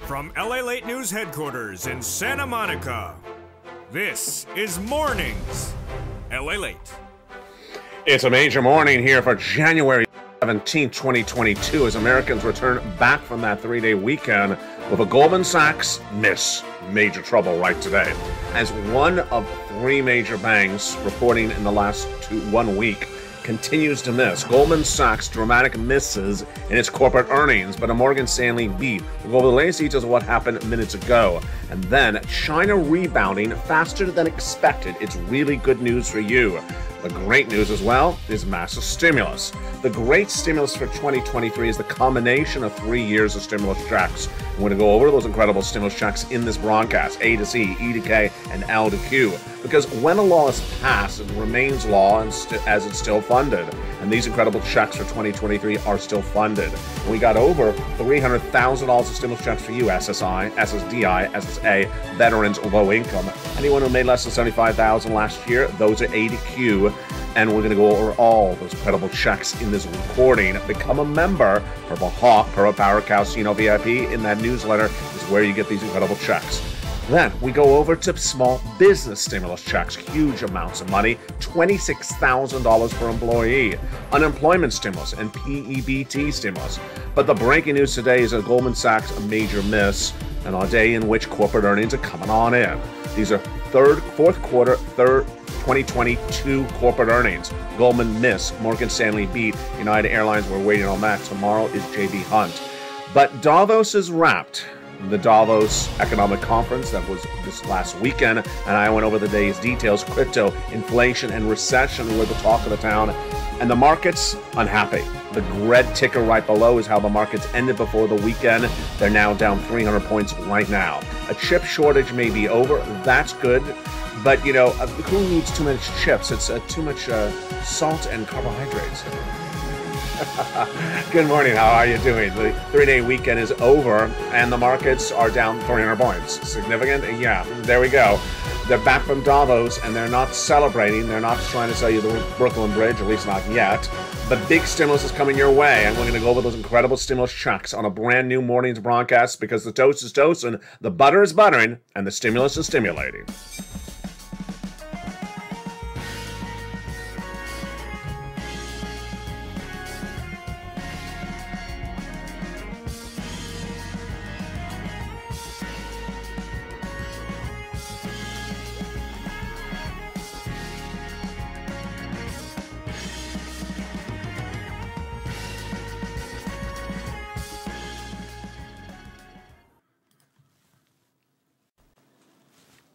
From LA Late News headquarters in Santa Monica, this is Mornings LA Late. It's a major morning here for January 17, 2022, as Americans return back from that three-day weekend with a Goldman Sachs miss. Major trouble right today, as one of three major banks reporting in the last 1 week continues to miss. Goldman Sachs dramatic misses in its corporate earnings, but a Morgan Stanley beat. We'll go over the latest details of what happened minutes ago. And then China rebounding faster than expected. It's really good news for you. The great news as well is massive stimulus. The great stimulus for 2023 is the combination of 3 years of stimulus checks. I'm going to go over those incredible stimulus checks in this broadcast, A to C, E to K, and L to Q. Because when a law is passed, it remains law and as it's still funded. And these incredible checks for 2023 are still funded. We got over $300,000 of stimulus checks for you, SSI, SSDI, SSA, veterans, low income. Anyone who made less than $75,000 last year, those are A to Q. And we're going to go over all those incredible checks in this recording. Become a member. Purple Hawk, Purple Power Casino VIP in that newsletter is where you get these incredible checks. Then we go over to small business stimulus checks, huge amounts of money, $26,000 per employee, unemployment stimulus, and PEBT stimulus. But the breaking news today is that Goldman Sachs a major miss, and on a day in which corporate earnings are coming on in. These are fourth quarter 2022 corporate earnings. Goldman miss, Morgan Stanley beat, United Airlines, we're waiting on that. Tomorrow is J.B. Hunt. But Davos is wrapped. The Davos Economic Conference that was this last weekend, and I went over the day's details. Crypto, inflation, and recession were the talk of the town, and the markets unhappy. The red ticker right below is how the markets ended before the weekend. They're now down 300 points right now. A chip shortage may be over. That's good. But, you know, who needs too much chips? It's too much salt and carbohydrates. Good morning. How are you doing? The three-day weekend is over, and the markets are down 300 points. Significant? Yeah, there we go. They're back from Davos, and they're not celebrating. They're not trying to sell you the Brooklyn Bridge, at least not yet. But big stimulus is coming your way, and we're going to go over those incredible stimulus checks on a brand new morning's broadcast, because the toast is toasting, the butter is buttering, and the stimulus is stimulating.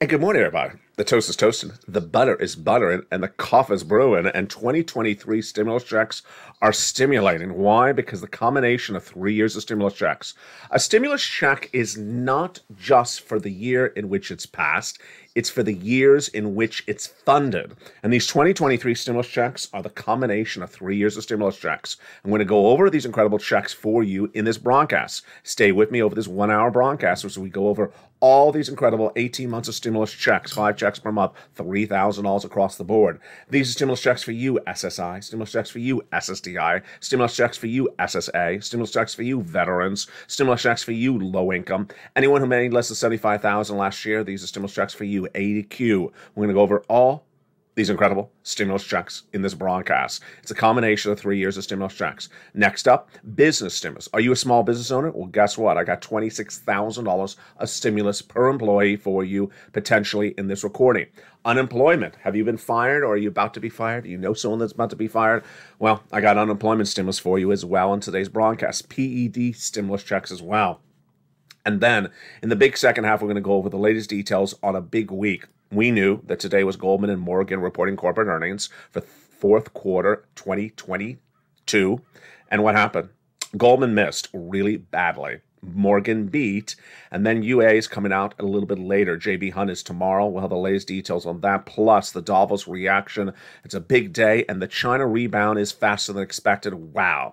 And good morning, everybody. The toast is toasting, the butter is buttering, and the coffee is brewing, and 2023 stimulus checks are stimulating. Why? Because the combination of 3 years of stimulus checks. A stimulus check is not just for the year in which it's passed, it's for the years in which it's funded. And these 2023 stimulus checks are the combination of 3 years of stimulus checks. I'm going to go over these incredible checks for you in this broadcast. Stay with me over this 1 hour broadcast as we go over all these incredible 18 months of stimulus checks, 5 checks per month, $3,000 across the board. These are stimulus checks for you, SSI, stimulus checks for you, SSDI, stimulus checks for you, SSA, stimulus checks for you, veterans, stimulus checks for you, low income. Anyone who made less than $75,000 last year, these are stimulus checks for you, A to Q. We're going to go over all these incredible stimulus checks in this broadcast. It's a combination of 3 years of stimulus checks. Next up, business stimulus. Are you a small business owner? Well, guess what? I got $26,000 of stimulus per employee for you, potentially in this recording. Unemployment. Have you been fired, or are you about to be fired? You know someone that's about to be fired? Well, I got unemployment stimulus for you as well in today's broadcast. PED stimulus checks as well. And then, in the big second half, we're going to go over the latest details on a big week. We knew that today was Goldman and Morgan reporting corporate earnings for fourth quarter 2022. And what happened? Goldman missed really badly. Morgan beat, and then UA is coming out a little bit later. J.B. Hunt is tomorrow. We'll have the latest details on that, plus the Davos reaction. It's a big day, and the China rebound is faster than expected. Wow.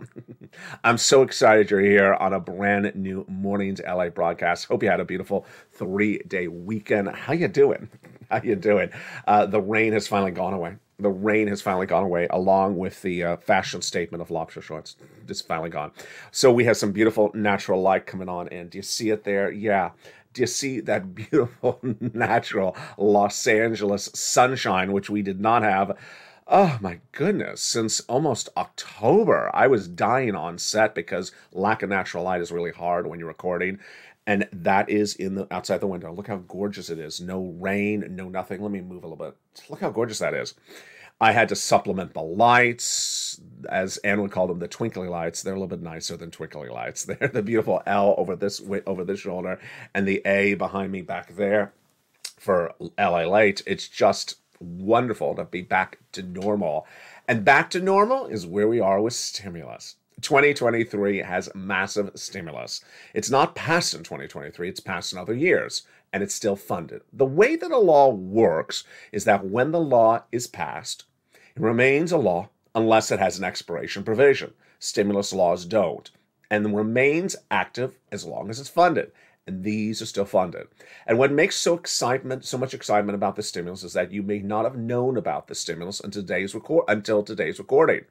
I'm so excited you're here on a brand new Mornings LA broadcast. Hope you had a beautiful 3-day weekend. How you doing? How you doing? The rain has finally gone away. The rain has finally gone away, along with the fashion statement of lobster shorts. It's finally gone. So we have some beautiful natural light coming on, and do you see it there? Yeah. Do you see that beautiful natural Los Angeles sunshine, which we did not have? Oh my goodness, since almost October. I was dying on set because lack of natural light is really hard when you're recording. And that is outside the window. Look how gorgeous it is. No rain, no nothing. Let me move a little bit. Look how gorgeous that is. I had to supplement the lights, as Anne would call them, the twinkly lights. They're a little bit nicer than twinkly lights. They're the beautiful L over this shoulder, and the A behind me back there for LA Light. It's just wonderful to be back to normal. And back to normal is where we are with stimulus. 2023 has massive stimulus. It's not passed in 2023, it's passed in other years, and it's still funded. The way that a law works is that when the law is passed, it remains a law unless it has an expiration provision. Stimulus laws don't, and remains active as long as it's funded. And these are still funded. And what makes so much excitement about the stimulus is that you may not have known about the stimulus until today's recording,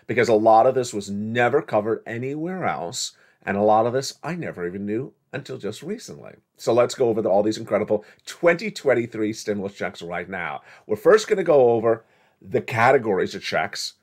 because a lot of this was never covered anywhere else, and a lot of this I never even knew until just recently. So let's go over all these incredible 2023 stimulus checks right now. We're first going to go over the categories of checks,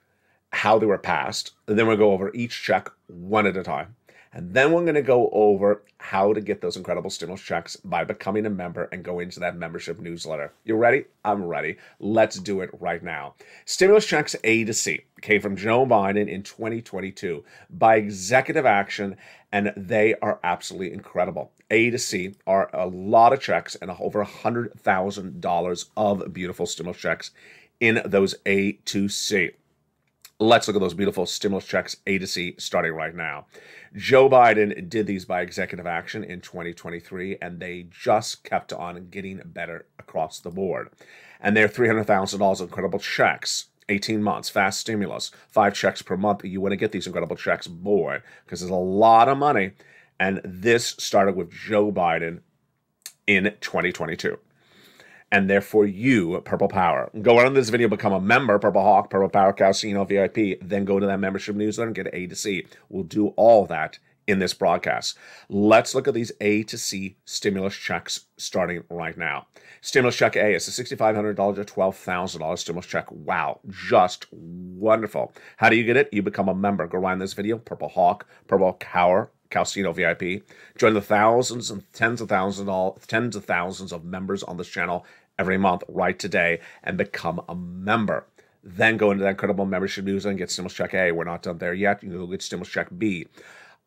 how they were passed, and then we'll go over each check one at a time. And then we're going to go over how to get those incredible stimulus checks by becoming a member and go into that membership newsletter. You ready? I'm ready. Let's do it right now. Stimulus checks A to C came from Joe Biden in 2022 by executive action, and they are absolutely incredible. A to C are a lot of checks and over $100,000 of beautiful stimulus checks in those A to C. Let's look at those beautiful stimulus checks A to C starting right now. Joe Biden did these by executive action in 2023, and they just kept on getting better across the board. And they're $300,000 incredible checks, 18 months, fast stimulus, 5 checks per month. You want to get these incredible checks, boy, because there's a lot of money. And this started with Joe Biden in 2022. And therefore you, Purple Power. Go on in this video, become a member, Purple Hawk, Purple Power Casino VIP, then go to that membership newsletter and get A to C. We'll do all that in this broadcast. Let's look at these A to C stimulus checks starting right now. Stimulus check A is a $6,500 to $12,000 stimulus check. Wow, just wonderful. How do you get it? You become a member. Go right in this video, Purple Hawk, Purple Power Casino VIP. Join the thousands and tens of thousands of members on this channel every month right today and become a member. Then go into that incredible membership news and get stimulus check A. We're not done there yet. You can go get stimulus check B.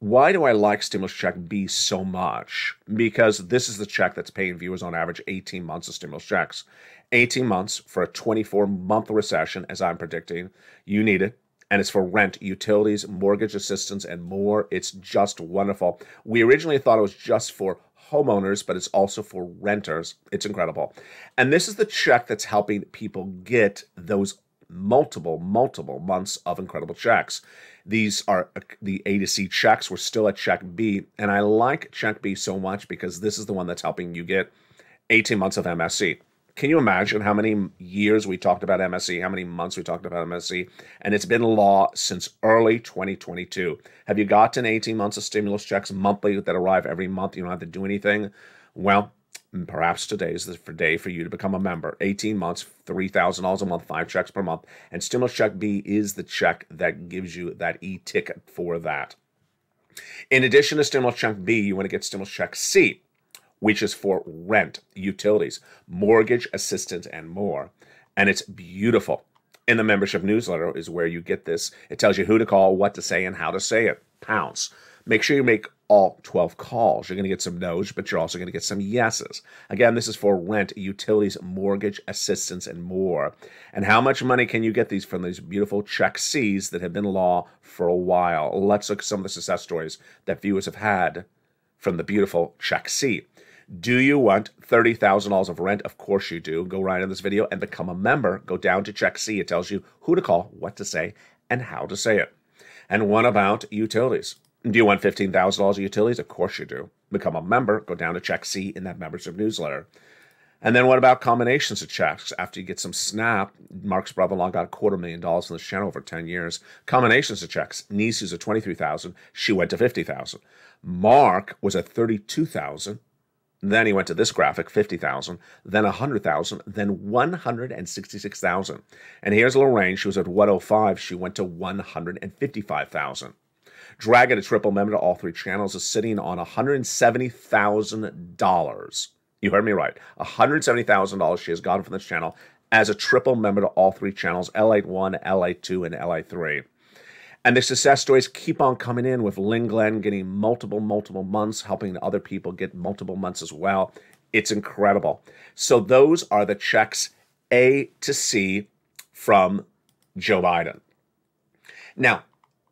Why do I like stimulus check B so much? Because this is the check that's paying viewers on average 18 months of stimulus checks. 18 months for a 24-month recession, as I'm predicting. You need it. And it's for rent, utilities, mortgage assistance, and more. It's just wonderful. We originally thought it was just for homeowners, but it's also for renters. It's incredible. And this is the check that's helping people get those multiple months of incredible checks. These are the A to C checks. We're still at check B. And I like check B so much because this is the one that's helping you get 18 months of MSC. Can you imagine how many years we talked about MSC, how many months we talked about MSC? And it's been law since early 2022. Have you gotten 18 months of stimulus checks monthly that arrive every month? You don't have to do anything. Well, perhaps today is the day for you to become a member. 18 months, $3,000 a month, 5 checks per month. And stimulus check B is the check that gives you that e-ticket for that. In addition to stimulus check B, you want to get stimulus check C, which is for rent, utilities, mortgage assistance, and more. And it's beautiful. In the membership newsletter is where you get this. It tells you who to call, what to say, and how to say it. Pounce. Make sure you make all 12 calls. You're going to get some no's, but you're also going to get some yeses. Again, this is for rent, utilities, mortgage assistance, and more. And how much money can you get these from these beautiful check C's that have been law for a while? Let's look at some of the success stories that viewers have had from the beautiful check C. Do you want $30,000 of rent? Of course you do. Go right in this video and become a member. Go down to check C. It tells you who to call, what to say, and how to say it. And what about utilities? Do you want $15,000 of utilities? Of course you do. Become a member. Go down to check C in that membership newsletter. And then what about combinations of checks? After you get some SNAP, Mark's brother-in-law got $250,000 from this channel over 10 years. Combinations of checks. Niece is at $23,000. She went to $50,000. Mark was at $32,000. Then he went to this graphic, $50,000, then $100,000, then $166,000. And here's Lorraine. She was at $105,000. She went to $155,000. Dragon, a triple member to all three channels, is sitting on $170,000. You heard me right. $170,000 she has gotten from this channel as a triple member to all three channels, LA1, LA2, and LA3. And the success stories keep on coming in with Lynn Glenn getting multiple months, helping other people get multiple months as well. It's incredible. So those are the checks A to C from Joe Biden. Now,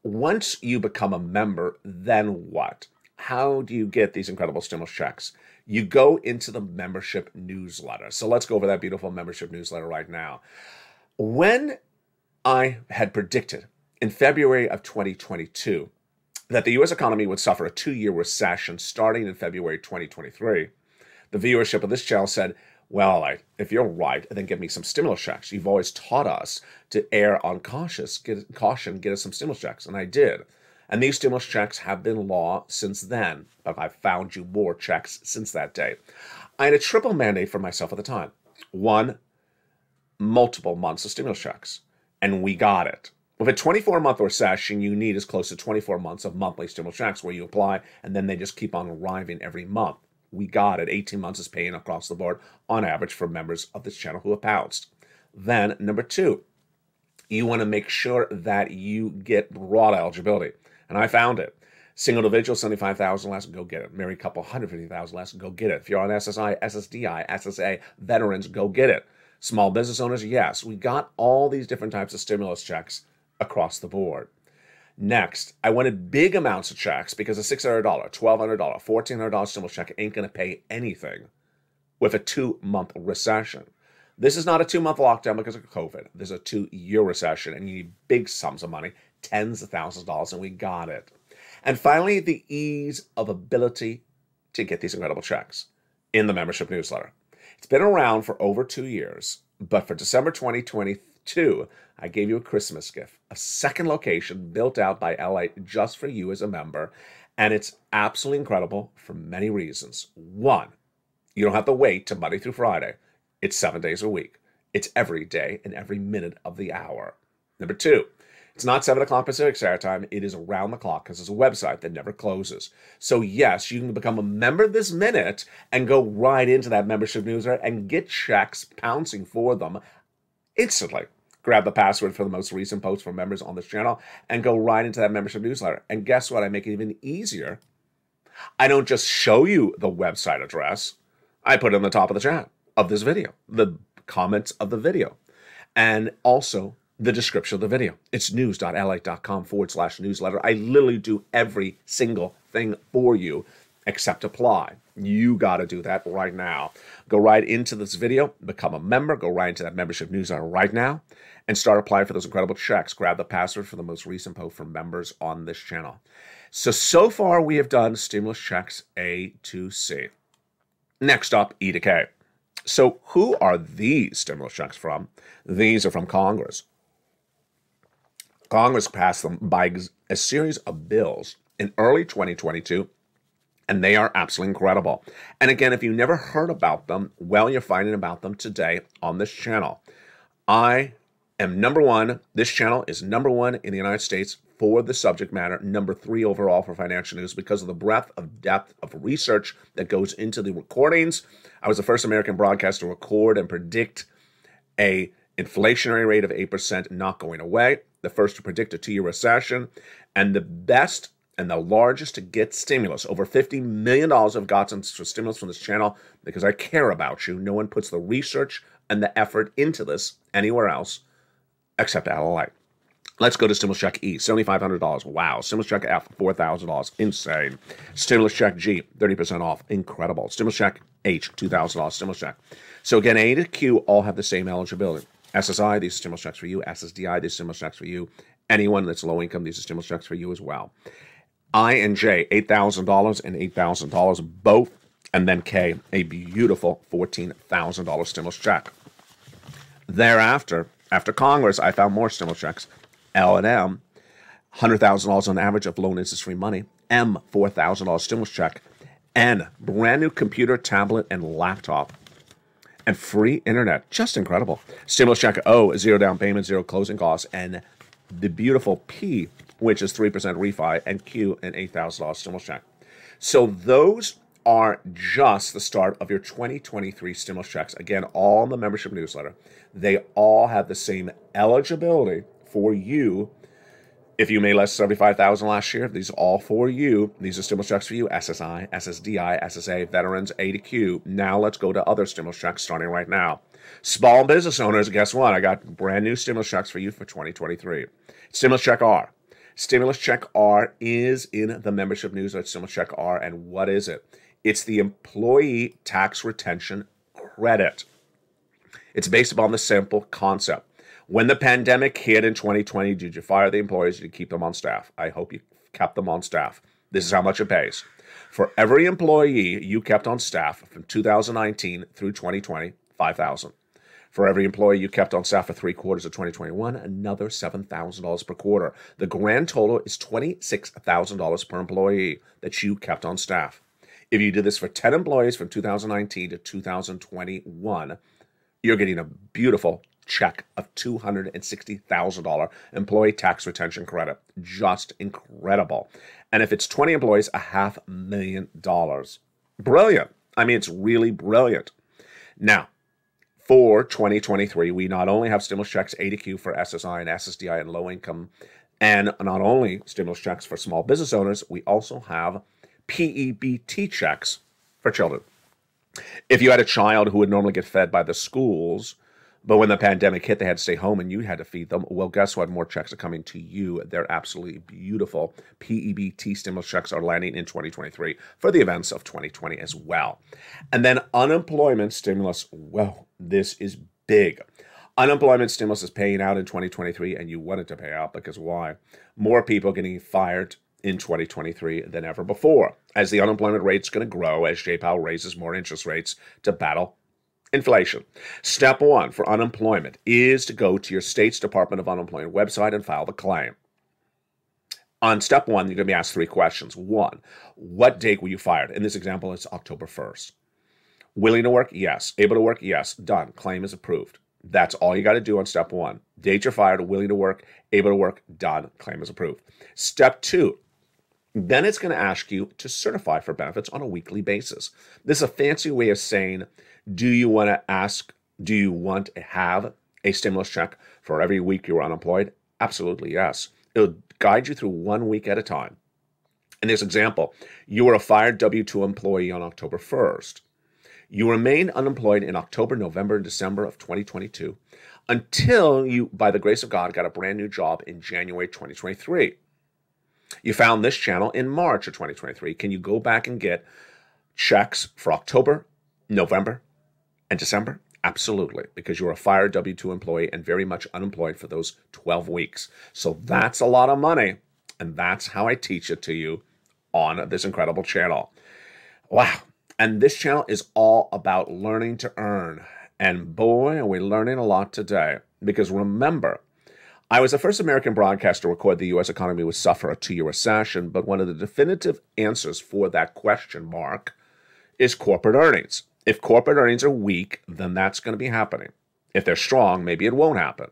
once you become a member, then what? How do you get these incredible stimulus checks? You go into the membership newsletter. So let's go over that beautiful membership newsletter right now. When I had predicted in February of 2022 that the U.S. economy would suffer a 2-year recession starting in February 2023, the viewership of this channel said, well, if you're right, then give me some stimulus checks. You've always taught us to err on caution, get us some stimulus checks. And I did. And these stimulus checks have been law since then, but I've found you more checks since that day. I had a triple mandate for myself at the time. One, multiple months of stimulus checks, and we got it. With a 24-month recession, you need as close to 24 months of monthly stimulus checks where you apply, and then they just keep on arriving every month. We got it. 18 months is paying across the board on average for members of this channel who have pounced. Then, number two, you want to make sure that you get broad eligibility. And I found it. Single individual, $75,000 less, go get it. Married couple, $150,000 less, go get it. If you're on SSI, SSDI, SSA, veterans, go get it. Small business owners, yes. We got all these different types of stimulus checks across the board. Next, I wanted big amounts of checks because a $600, $1,200, $1,400 stimulus check ain't going to pay anything with a 2-month recession. This is not a 2-month lockdown because of COVID. This is a 2-year recession, and you need big sums of money, tens of thousands of dollars, and we got it. And finally, the ease of ability to get these incredible checks in the membership newsletter. It's been around for over 2 years, but for December 2022, I gave you a Christmas gift, a second location built out by LA just for you as a member, and it's absolutely incredible for many reasons. One, you don't have to wait to Monday through Friday. It's 7 days a week. It's every day and every minute of the hour. Number two, it's not 7 o'clock Pacific Standard Time. It is around the clock because it's a website that never closes. So yes, you can become a member this minute and go right into that membership newsletter and get checks pouncing for them instantly. Grab the password for the most recent post for members on this channel and go right into that membership newsletter. And guess what? I make it even easier. I don't just show you the website address. I put it on the top of the chat of this video, the comments of the video, and also the description of the video. It's news.la.com/newsletter. I literally do every single thing for you except apply. You got to do that right now. Go right into this video, become a member, go right into that membership newsletter right now, and start applying for those incredible checks. Grab the password for the most recent post from members on this channel. So far we have done stimulus checks A to C. Next up, E to K. So who are these stimulus checks from? These are from Congress. Congress passed them by a series of bills in early 2022, and they are absolutely incredible. And again, if you never heard about them, well, you're finding about them today on this channel. I am number one. This channel is number one in the United States for the subject matter, number 3 overall for financial news because of the breadth of depth of research that goes into the recordings. I was the first American broadcaster to record and predict a inflationary rate of 8% not going away, the first to predict a 2-year recession, and the best and the largest to get stimulus. Over $50 million I've gotten for stimulus from this channel because I care about you. No one puts the research and the effort into this anywhere else except LA. Let's go to stimulus check E, $7,500. Wow. Stimulus check F, $4,000. Insane. Stimulus check G, 30% off. Incredible. Stimulus check H, $2,000 stimulus check. So again, A to Q all have the same eligibility. SSI, these are stimulus checks for you. SSDI, these are stimulus checks for you. Anyone that's low income, these are stimulus checks for you as well. I and J, $8,000 and $8,000, both and then K, a beautiful $14,000 stimulus check. Thereafter, after Congress, I found more stimulus checks. L&M, $100,000 on average of loan interest-free money. M, $4,000 stimulus check. N, brand new computer, tablet, and laptop. And free internet. Just incredible. Stimulus check O, zero down payment, zero closing costs. And the beautiful P, which is 3% refi. And Q, an $8,000 stimulus check. So those are just the start of your 2023 stimulus checks. Again, all in the membership newsletter. They all have the same eligibility for you. If you made less than $75,000 last year, these are all for you. These are stimulus checks for you. SSI, SSDI, SSA, veterans, A to Q. Now let's go to other stimulus checks starting right now. Small business owners, guess what? I got brand new stimulus checks for you for 2023. Stimulus check R. Stimulus check R is in the membership newsletter. Stimulus check R, and what is it? It's the employee tax retention credit. It's based upon the simple concept. When the pandemic hit in 2020, did you fire the employees? Did you keep them on staff? I hope you kept them on staff. This is how much it pays. For every employee you kept on staff from 2019 through 2020, $5,000. For every employee you kept on staff for 3 quarters of 2021, another $7,000 per quarter. The grand total is $26,000 per employee that you kept on staff. If you did this for 10 employees from 2019 to 2021, you're getting a beautiful check of $260,000 employee tax retention credit. Just incredible. And if it's 20 employees, $500,000. Brilliant. I mean, it's really brilliant. Now, for 2023, we not only have stimulus checks A to Q for SSI and SSDI and low income, and not only stimulus checks for small business owners, we also have PEBT checks for children. If you had a child who would normally get fed by the schools, but when the pandemic hit, they had to stay home and you had to feed them, well, guess what? More checks are coming to you. They're absolutely beautiful. PEBT stimulus checks are landing in 2023 for the events of 2020 as well. And then unemployment stimulus, well, this is big. Unemployment stimulus is paying out in 2023, and you want it to pay out because why? More people getting fired in 2023 than ever before, as the unemployment rate's going to grow as Jay Powell raises more interest rates to battle inflation. Step 1 for unemployment is to go to your state's Department of Unemployment website and file the claim. On step 1, you're going to be asked 3 questions. 1, what date were you fired? In this example, it's October 1st. Willing to work? Yes. Able to work? Yes. Done. Claim is approved. That's all you got to do on step 1. Date you're fired, willing to work, able to work, done. Claim is approved. Step 2. Then it's going to ask you to certify for benefits on a weekly basis. This is a fancy way of saying, do you want to have a stimulus check for every week you were unemployed? Absolutely, yes. It'll guide you through 1 week at a time. In this example, you were a fired W-2 employee on October 1st. You remained unemployed in October, November, and December of 2022 until you, by the grace of God, got a brand new job in January 2023. You found this channel in March of 2023. Can you go back and get checks for October, November, and December? Absolutely, because you're a fired W-2 employee and very much unemployed for those 12 weeks. So that's a lot of money, and that's how I teach it to you on this incredible channel. Wow. And this channel is all about learning to earn. And boy, are we learning a lot today. Because remember, I was the first American broadcaster to record the U.S. economy would suffer a 2-year recession, but one of the definitive answers for that question mark is corporate earnings. If corporate earnings are weak, then that's going to be happening. If they're strong, maybe it won't happen.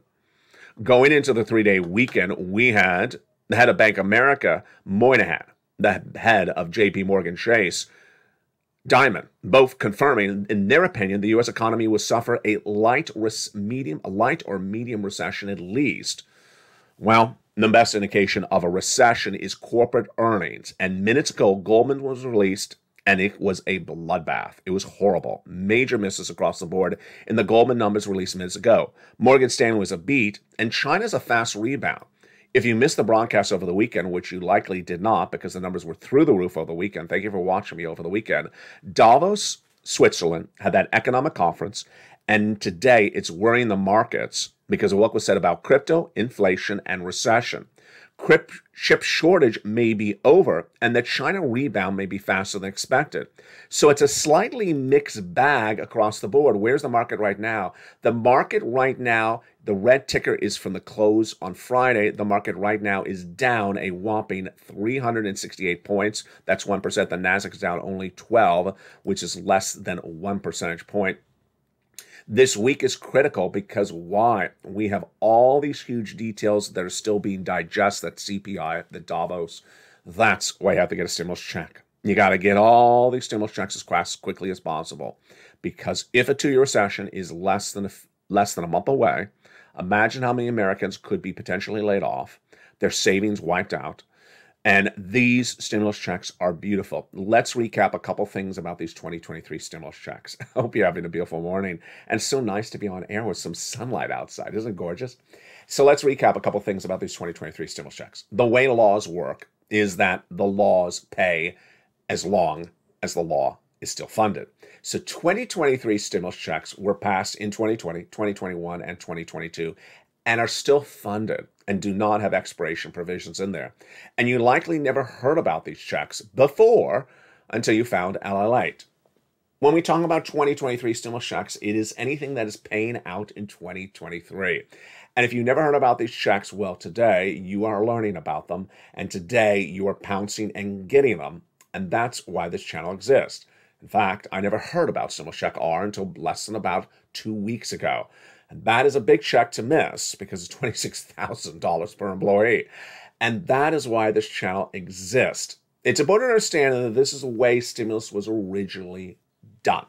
Going into the 3-day weekend, we had the head of Bank of America, Moynihan, the head of J.P. Morgan Chase, Diamond, both confirming, in their opinion, the U.S. economy will suffer a light or medium recession at least. Well, the best indication of a recession is corporate earnings. And minutes ago, Goldman was released, and it was a bloodbath. It was horrible. Major misses across the board in the Goldman numbers released minutes ago. Morgan Stanley was a beat, and China's a fast rebound. If you missed the broadcast over the weekend, which you likely did not because the numbers were through the roof over the weekend, thank you for watching me over the weekend, Davos, Switzerland, had that economic conference, and today it's worrying the markets because of what was said about crypto, inflation, and recession. chip shortage may be over, and the China rebound may be faster than expected. So it's a slightly mixed bag across the board. Where's the market right now? The market right now, the red ticker is from the close on Friday. The market right now is down a whopping 368 points. That's 1%. The Nasdaq is down only 12, which is less than 1 percentage point. This week is critical because why? We have all these huge details that are still being digested, that CPI, the Davos. That's why you have to get a stimulus check. You got to get all these stimulus checks as quickly as possible, because if a 2-year recession is less than a month away, imagine how many Americans could be potentially laid off, their savings wiped out. And these stimulus checks are beautiful. Let's recap a couple things about these 2023 stimulus checks. I hope you're having a beautiful morning. And it's so nice to be on air with some sunlight outside. Isn't it gorgeous? So let's recap a couple things about these 2023 stimulus checks. The way laws work is that the laws pay as long as the law is still funded. So 2023 stimulus checks were passed in 2020, 2021, and 2022, and are still funded and do not have expiration provisions in there. And you likely never heard about these checks before until you found Ally Lite. When we talk about 2023 stimulus checks, it is anything that is paying out in 2023. And if you never heard about these checks, well, today you are learning about them, and today you are pouncing and getting them, and that's why this channel exists. In fact, I never heard about Stimulus Check R until less than about 2 weeks ago. And that is a big check to miss because it's $26,000 per employee. And that is why this channel exists. It's important to understand that this is the way stimulus was originally done.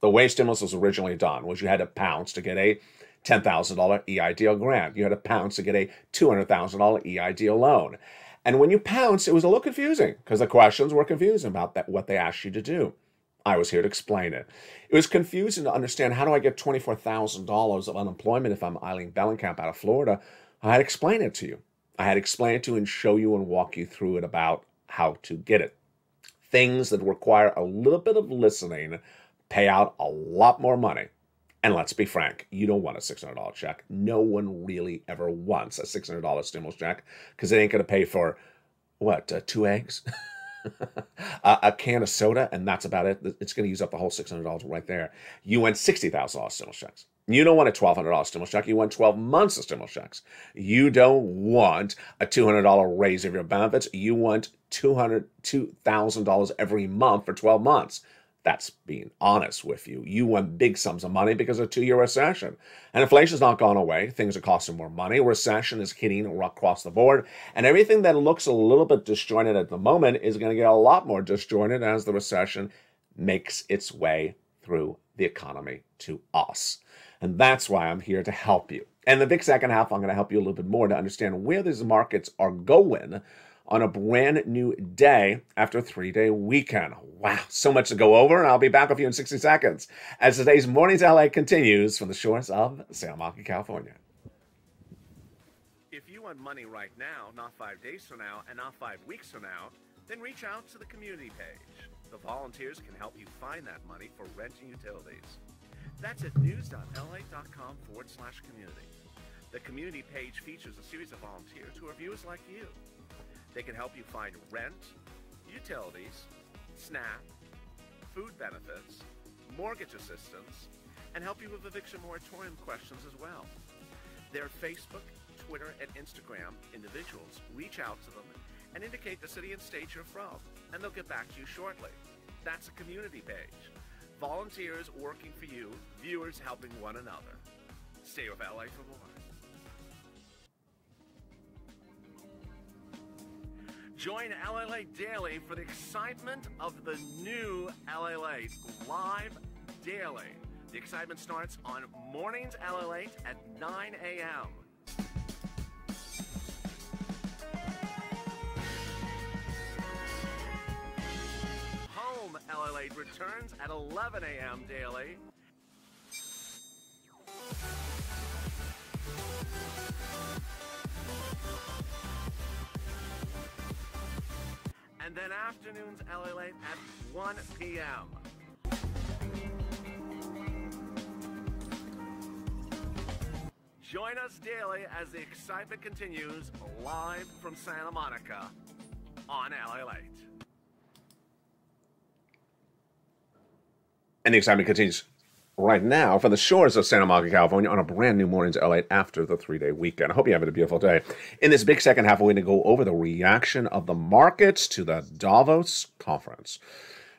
The way stimulus was originally done was you had to pounce to get a $10,000 EIDL grant. You had to pounce to get a $200,000 EIDL loan. And when you pounce, it was a little confusing because the questions were confusing about what they asked you to do. I was here to explain it. It was confusing to understand, how do I get $24,000 of unemployment if I'm Eileen Bellenkamp out of Florida? I had to explain it to you. I had to explain it to you and show you and walk you through it about how to get it. Things that require a little bit of listening pay out a lot more money. And let's be frank, you don't want a $600 check. No one really ever wants a $600 stimulus check because it ain't going to pay for, what, 2 eggs? A can of soda, and that's about it. It's going to use up the whole $600 right there. You want $60,000 stimulus checks. You don't want a $1,200 stimulus check. You want 12 months of stimulus checks. You don't want a $200 raise of your benefits. You want $2,000 every month for 12 months. That's being honest with you. You want big sums of money because of a 2-year recession. And inflation's not gone away. Things are costing more money. Recession is hitting across the board. And everything that looks a little bit disjointed at the moment is going to get a lot more disjointed as the recession makes its way through the economy to us. And that's why I'm here to help you. And the big second half, I'm going to help you a little bit more to understand where these markets are going on a brand new day after a 3-day weekend. Wow, so much to go over, and I'll be back with you in 60 seconds as today's Mornings LA continues from the shores of Santa Monica, California. If you want money right now, not 5 days from now, and not 5 weeks from now, then reach out to the community page. The volunteers can help you find that money for rent and utilities. That's at news.la.com/community. The community page features a series of volunteers who are viewers like you. They can help you find rent, utilities, SNAP, food benefits, mortgage assistance, and help you with eviction moratorium questions as well. Their Facebook, Twitter, and Instagram individuals reach out to them and indicate the city and state you're from, and they'll get back to you shortly. That's a community page. Volunteers working for you, viewers helping one another. Stay with LA for more. Join LA Late Daily for the excitement of the new LA Late live daily. The excitement starts on Mornings LA Late at 9 a.m. Home LA Late returns at 11 a.m. daily. And then afternoons LA Late at 1 p.m. Join us daily as the excitement continues live from Santa Monica on LA Late. And the excitement continues right now from the shores of Santa Monica, California, on a brand new Mornings LA after the 3-day weekend. I hope you're having a beautiful day. In this big second half, we're going to go over the reaction of the markets to the Davos conference.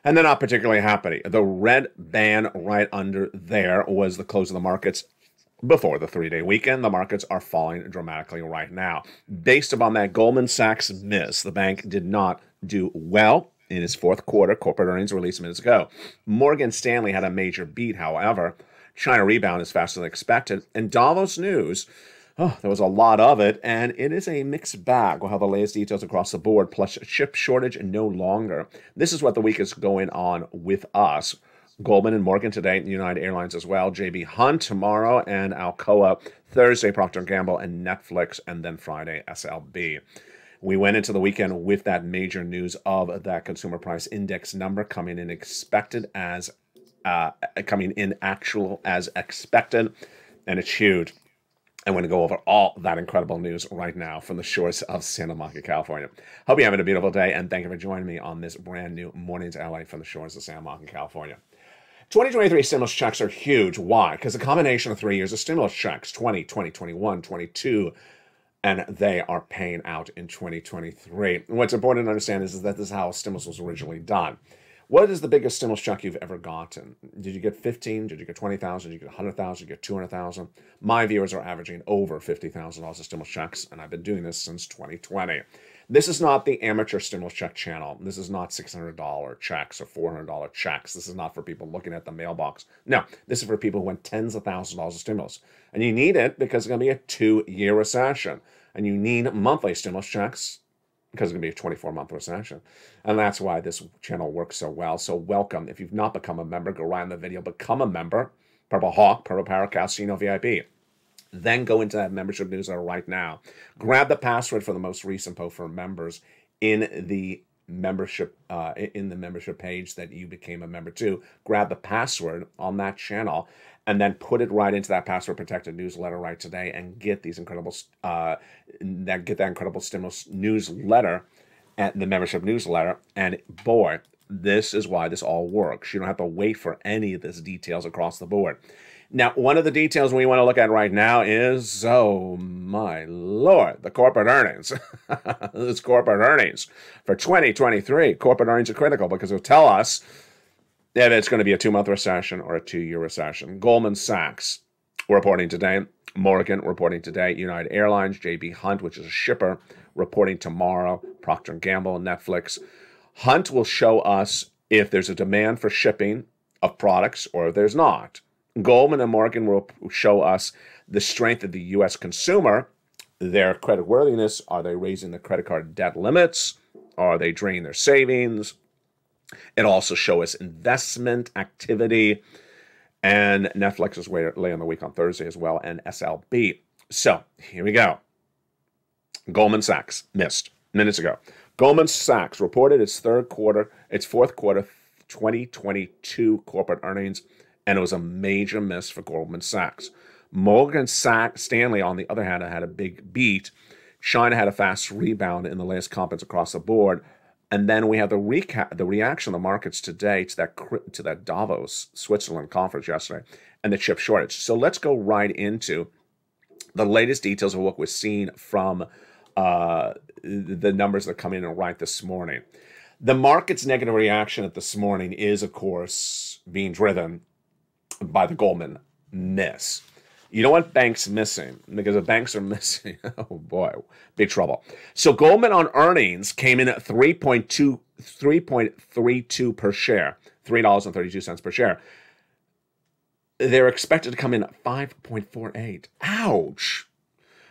And they're not particularly happy. The red band right under there was the close of the markets before the 3-day weekend. The markets are falling dramatically right now. Based upon that Goldman Sachs miss, the bank did not do well in its fourth quarter corporate earnings released minutes ago. Morgan Stanley had a major beat, however. China rebound is faster than expected. And Davos news, there was a lot of it, and it is a mixed bag. We'll have the latest details across the board, plus chip shortage no longer. This is what the week is going on with us. Goldman and Morgan today, United Airlines as well, J.B. Hunt tomorrow, and Alcoa Thursday, Procter & Gamble and Netflix, and then Friday, SLB. We went into the weekend with that major news of that consumer price index number coming in actual as expected, and it's huge. I'm going to go over all that incredible news right now from the shores of Santa Monica, California. Hope you're having a beautiful day, and thank you for joining me on this brand new Mornings LA from the shores of Santa Monica, California. 2023 stimulus checks are huge. Why? Because a combination of 3 years of stimulus checks, 2020, 21, 22, and they are paying out in 2023. And what's important to understand is that this is how stimulus was originally done. What is the biggest stimulus check you've ever gotten? Did you get 15? Did you get 20,000? Did you get 100,000? Did you get 200,000? My viewers are averaging over $50,000 of stimulus checks, and I've been doing this since 2020. This is not the amateur stimulus check channel. This is not $600 checks or $400 checks. This is not for people looking at the mailbox. No, this is for people who want tens of thousands of dollars of stimulus. And you need it because it's going to be a 2-year recession. And you need monthly stimulus checks because it's going to be a 24-month recession. And that's why this channel works so well. So welcome. If you've not become a member, go right in the video, become a member. Purple Hawk, Purple Parrot, Casino VIP. Then go into that membership newsletter right now. Grab the password for the most recent post for members in the membership page that you became a member to. Grab the password on that channel and then put it right into that password protected newsletter right today and get these incredible that incredible stimulus newsletter at the membership newsletter. And boy, this is why this all works. You don't have to wait for any of this details across the board. Now, one of the details we want to look at right now is, oh my Lord, the corporate earnings. This corporate earnings for 2023. Corporate earnings are critical because it'll tell us if it's going to be a 2-month recession or a 2-year recession. Goldman Sachs reporting today. Morgan reporting today. United Airlines, J.B. Hunt, which is a shipper, reporting tomorrow. Procter & Gamble, Netflix. Hunt will show us if there's a demand for shipping of products or if there's not. Goldman and Morgan will show us the strength of the U.S. consumer, their creditworthiness. Are they raising the credit card debt limits? Are they draining their savings? It also shows us investment activity. And Netflix is lay on the week on Thursday as well, and SLB. So here we go. Goldman Sachs missed minutes ago. Goldman Sachs reported its fourth quarter 2022 corporate earnings, and it was a major miss for Goldman Sachs. Morgan Stanley, on the other hand, had a big beat. China had a fast rebound in the latest conference across the board. And then we have the reaction of the markets today to that Davos, Switzerland conference yesterday, and the chip shortage. So let's go right into the latest details of what we're seeing from the numbers that are coming in right this morning. The market's negative reaction at this morning is, of course, being driven by the Goldman miss. You know what banks missing? Because if banks are missing, oh boy, big trouble. So Goldman on earnings came in at 3.32 per share, $3.32 per share. They're expected to come in at 5.48. Ouch.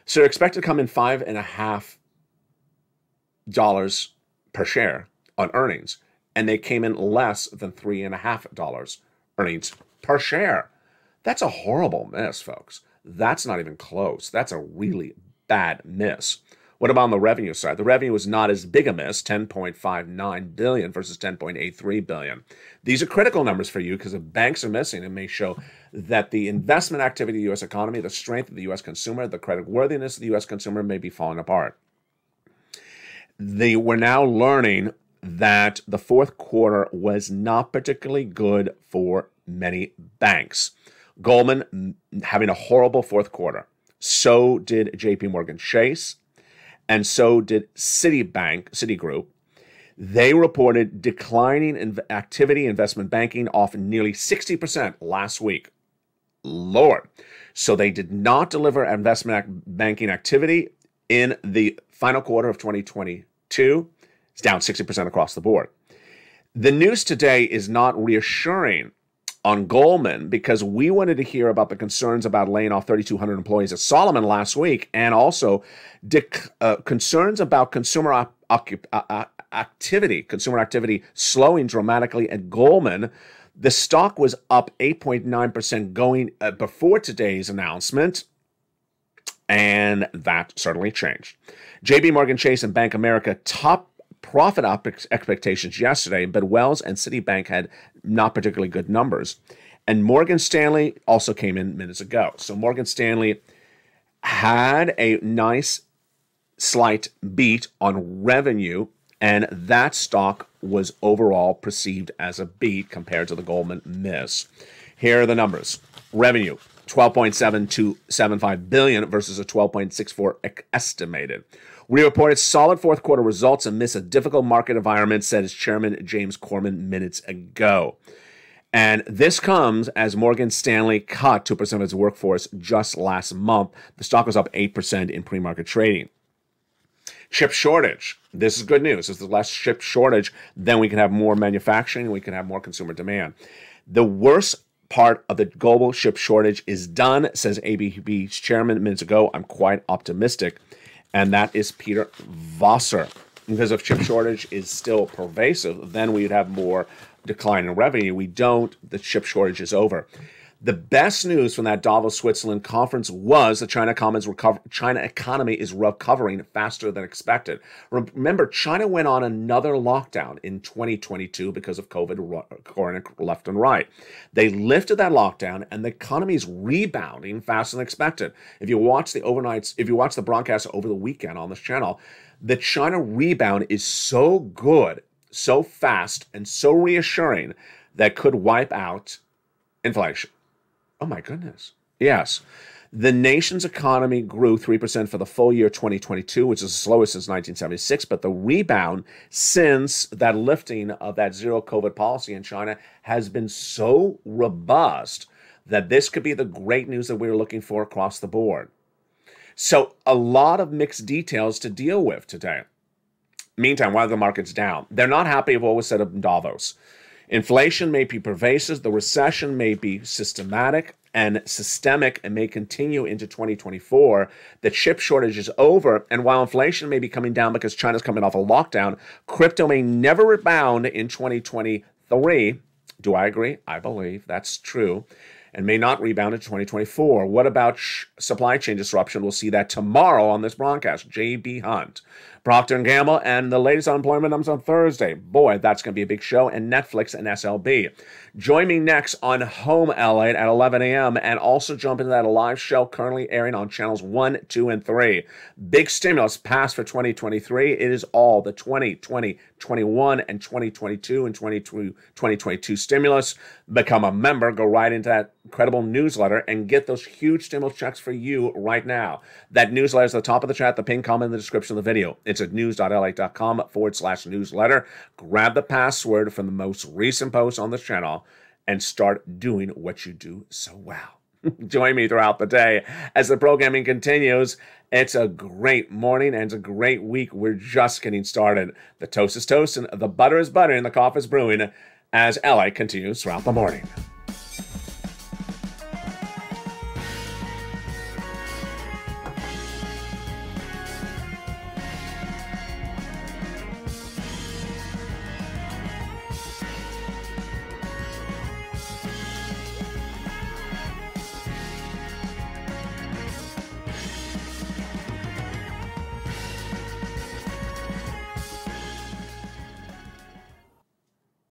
So they're expected to come in $5.50 per share on earnings, and they came in less than $3.50 earnings per share. That's a horrible miss, folks. That's not even close. That's a really bad miss. What about on the revenue side? The revenue was not as big a miss, 10.59 billion versus 10.83 billion. These are critical numbers for you because if banks are missing, it may show that the investment activity of the U.S. economy, the strength of the U.S. consumer, the creditworthiness of the U.S. consumer may be falling apart. We're now learning that the fourth quarter was not particularly good for many banks. Goldman having a horrible fourth quarter. So did JP Morgan Chase, and so did Citigroup. They reported declining activity, investment banking off nearly 60% last week. Lord. So they did not deliver investment banking activity in the final quarter of 2022. It's down 60% across the board. The news today is not reassuring on Goldman because we wanted to hear about the concerns about laying off 3,200 employees at Solomon last week, and also concerns about consumer activity slowing dramatically at Goldman. The stock was up 8.9% going before today's announcement, and that certainly changed. JP Morgan Chase and Bank of America top profit expectations yesterday, but Wells and Citibank had not particularly good numbers. And Morgan Stanley also came in minutes ago. So Morgan Stanley had a nice slight beat on revenue, and that stock was overall perceived as a beat compared to the Goldman miss. Here are the numbers. Revenue, 12.7275 billion versus a 12.64 estimated. We reported solid fourth quarter results amidst a difficult market environment, said its chairman James Corman minutes ago. And this comes as Morgan Stanley cut 2% of its workforce just last month. The stock was up 8% in pre-market trading. Chip shortage. This is good news. If there's less chip shortage, then we can have more manufacturing and we can have more consumer demand. The worst part of the global chip shortage is done, says ABB's chairman minutes ago. I'm quite optimistic. And that is Peter Vosser. Because if chip shortage is still pervasive, then we'd have more decline in revenue. We don't. The chip shortage is over. The best news from that Davos, Switzerland conference was the China economy is recovering faster than expected. Remember, China went on another lockdown in 2022 because of COVID left and right. They lifted that lockdown, and the economy is rebounding faster than expected. If you watch the broadcast over the weekend on this channel, the China rebound is so good, so fast, and so reassuring that could wipe out inflation. Oh my goodness. Yes. The nation's economy grew 3% for the full year 2022, which is the slowest since 1976. But the rebound since that lifting of that zero COVID policy in China has been so robust that this could be the great news that we were looking for across the board. So a lot of mixed details to deal with today. Meantime, why are the markets down? They're not happy with what was said in Davos. Inflation may be pervasive, the recession may be systematic and systemic and may continue into 2024. The chip shortage is over, and while inflation may be coming down because China's coming off a lockdown, crypto may never rebound in 2023. Do I agree? I believe that's true. And may not rebound in 2024. What about supply chain disruption? We'll see that tomorrow on this broadcast. J.B. Hunt, Procter & Gamble, and the latest unemployment numbers on Thursday. Boy, that's going to be a big show. And Netflix and SLB. Join me next on Home LA at 11 a.m. and also jump into that live show currently airing on channels 1, 2, and 3. Big stimulus passed for 2023. It is all the 2020, 21, and 2022 and 2022 stimulus. Become a member. Go right into that incredible newsletter and get those huge stimulus checks for you right now. That newsletter is at the top of the chat, the pinned comment in the description of the video. It's at news.la.com/newsletter. Grab the password from the most recent post on this channel and start doing what you do so well. Join me throughout the day as the programming continues. It's a great morning and it's a great week. We're just getting started. The toast is toasting, the butter is buttering, the coffee is brewing as LA continues throughout the morning.